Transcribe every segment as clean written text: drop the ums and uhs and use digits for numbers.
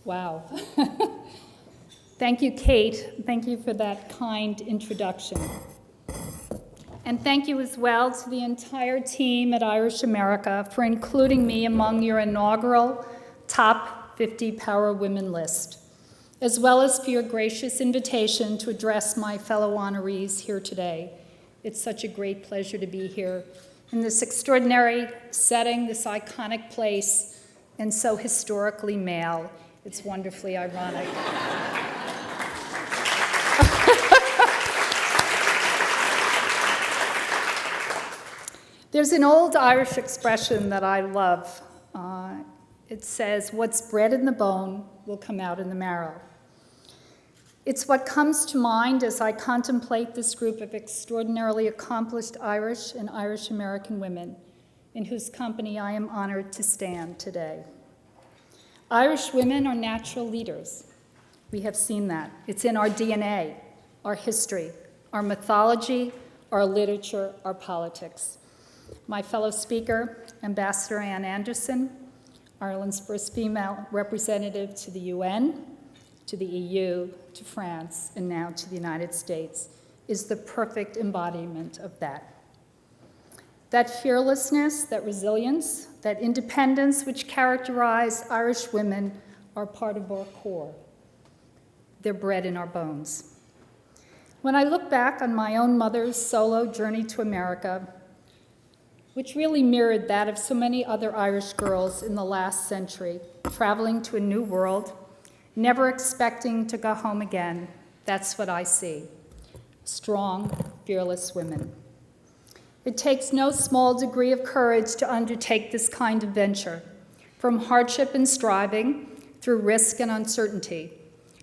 Wow. Thank you, Kate. Thank you for that kind introduction. And thank you as well to the entire team at Irish America for including me among your inaugural Top 50 Power Women list, as well as for your gracious invitation to address my fellow honorees here today. It's such a great pleasure to be here in this extraordinary setting, this iconic place, and so historically male. It's wonderfully ironic. There's an old Irish expression that I love. It says, "What's bred in the bone will come out in the marrow." It's what comes to mind as I contemplate this group of extraordinarily accomplished Irish and Irish American women in whose company I am honored to stand today. Irish women are natural leaders. We have seen that. It's in our DNA, our history, our mythology, our literature, our politics. My fellow speaker, Ambassador Anne Anderson, Ireland's first female representative to the UN, to the EU, to France, and now to the United States, is the perfect embodiment of that. That fearlessness, that resilience, that independence which characterize Irish women are part of our core. They're bred in our bones. When I look back on my own mother's solo journey to America, which really mirrored that of so many other Irish girls in the last century, traveling to a new world, never expecting to go home again, that's what I see. Strong, fearless women. It takes no small degree of courage to undertake this kind of venture, from hardship and striving, through risk and uncertainty,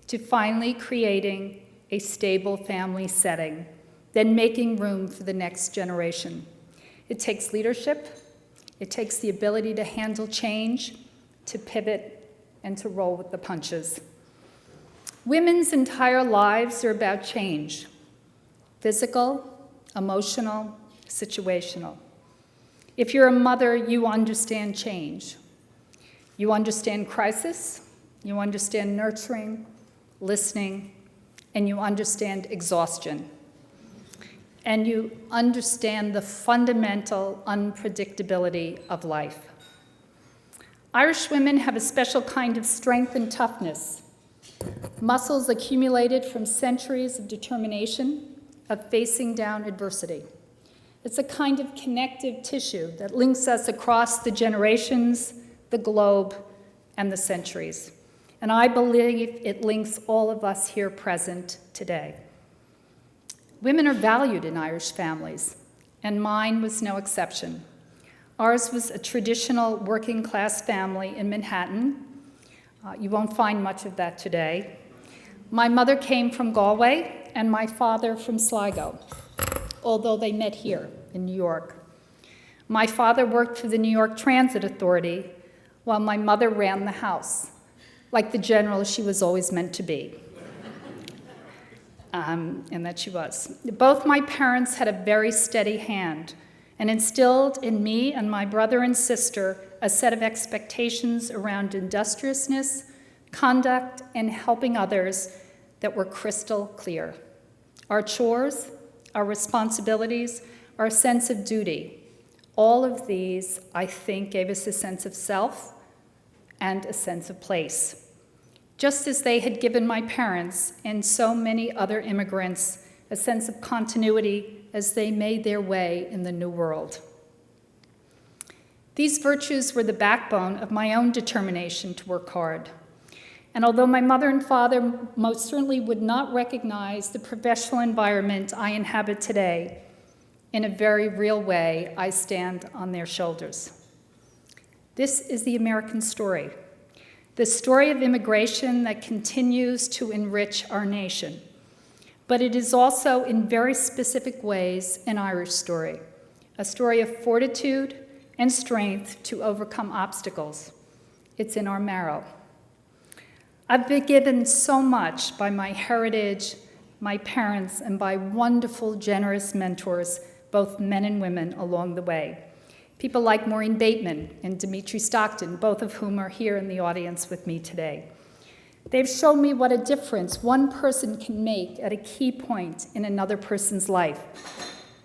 to finally creating a stable family setting, then making room for the next generation. It takes leadership, it takes the ability to handle change, to pivot, and to roll with the punches. Women's entire lives are about change, physical, emotional, situational. If you're a mother, you understand change. You understand crisis, you understand nurturing, listening, and you understand exhaustion. And you understand the fundamental unpredictability of life. Irish women have a special kind of strength and toughness, muscles accumulated from centuries of determination, of facing down adversity. It's a kind of connective tissue that links us across the generations, the globe, and the centuries. And I believe it links all of us here present today. Women are valued in Irish families, and mine was no exception. Ours was a traditional working-class family in Manhattan. You won't find much of that today. My mother came from Galway, and my father from Sligo, although they met here in New York. My father worked for the New York Transit Authority, while my mother ran the house, like the general she was always meant to be. And that she was. Both my parents had a very steady hand and instilled in me and my brother and sister a set of expectations around industriousness, conduct, and helping others that were crystal clear. Our chores, our responsibilities, our sense of duty, all of these, I think, gave us a sense of self and a sense of place, just as they had given my parents and so many other immigrants a sense of continuity as they made their way in the new world. These virtues were the backbone of my own determination to work hard. And although my mother and father most certainly would not recognize the professional environment I inhabit today, in a very real way, I stand on their shoulders. This is the American story. The story of immigration that continues to enrich our nation. But it is also, in very specific ways, an Irish story, a story of fortitude and strength to overcome obstacles. It's in our marrow. I've been given so much by my heritage, my parents, and by wonderful, generous mentors, both men and women, along the way. People like Maureen Bateman and Dimitri Stockton, both of whom are here in the audience with me today. They've shown me what a difference one person can make at a key point in another person's life,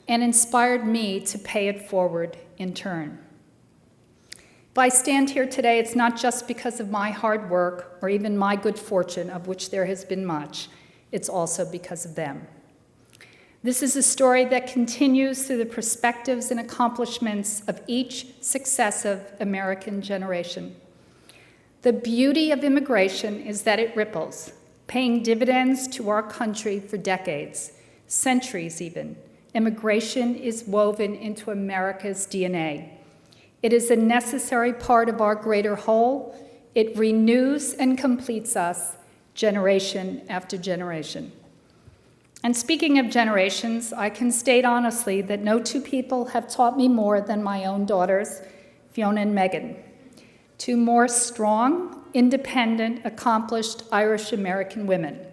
and inspired me to pay it forward in turn. If I stand here today, it's not just because of my hard work or even my good fortune, of which there has been much. It's also because of them. This is a story that continues through the perspectives and accomplishments of each successive American generation. The beauty of immigration is that it ripples, paying dividends to our country for decades, centuries even. Immigration is woven into America's DNA. It is a necessary part of our greater whole. It renews and completes us generation after generation. And speaking of generations, I can state honestly that no two people have taught me more than my own daughters, Fiona and Megan. Two more strong, independent, accomplished Irish-American women.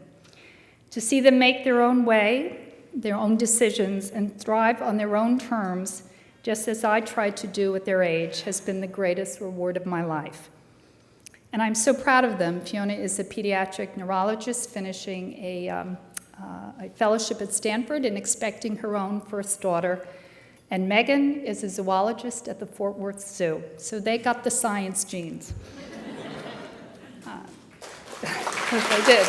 To see them make their own way, their own decisions, and thrive on their own terms, just as I tried to do at their age, has been the greatest reward of my life. And I'm so proud of them. Fiona is a pediatric neurologist finishing a fellowship at Stanford and expecting her own first daughter. And Megan is a zoologist at the Fort Worth Zoo. So they got the science genes. They did.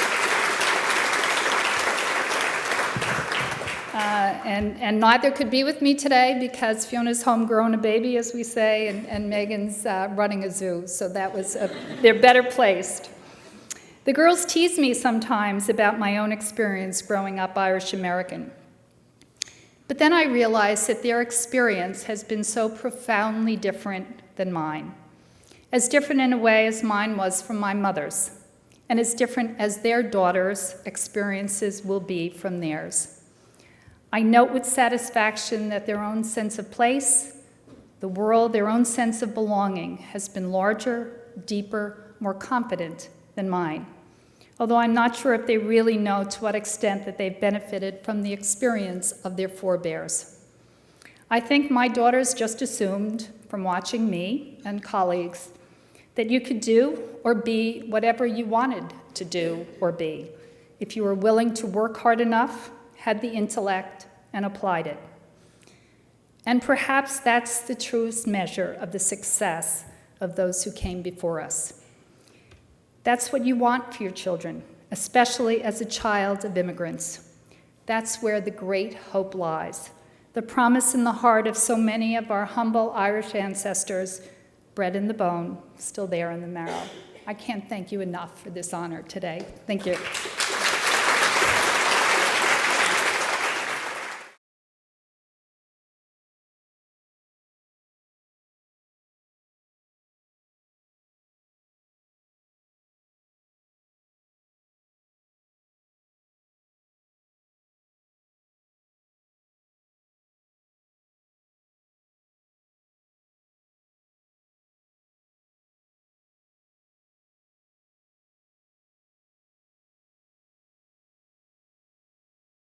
And neither could be with me today because Fiona's homegrown a baby, as we say, and Megan's running a zoo, so they're better placed. The girls tease me sometimes about my own experience growing up Irish-American. But then I realize that their experience has been so profoundly different than mine, as different in a way as mine was from my mother's, and as different as their daughters' experiences will be from theirs. I note with satisfaction that their own sense of place, the world, their own sense of belonging has been larger, deeper, more confident than mine, although I'm not sure if they really know to what extent that they've benefited from the experience of their forebears. I think my daughters just assumed, from watching me and colleagues, that you could do or be whatever you wanted to do or be, if you were willing to work hard enough, had the intellect, and applied it. And perhaps that's the truest measure of the success of those who came before us. That's what you want for your children, especially as a child of immigrants. That's where the great hope lies, the promise in the heart of so many of our humble Irish ancestors, bred in the bone, still there in the marrow. I can't thank you enough for this honor today. Thank you.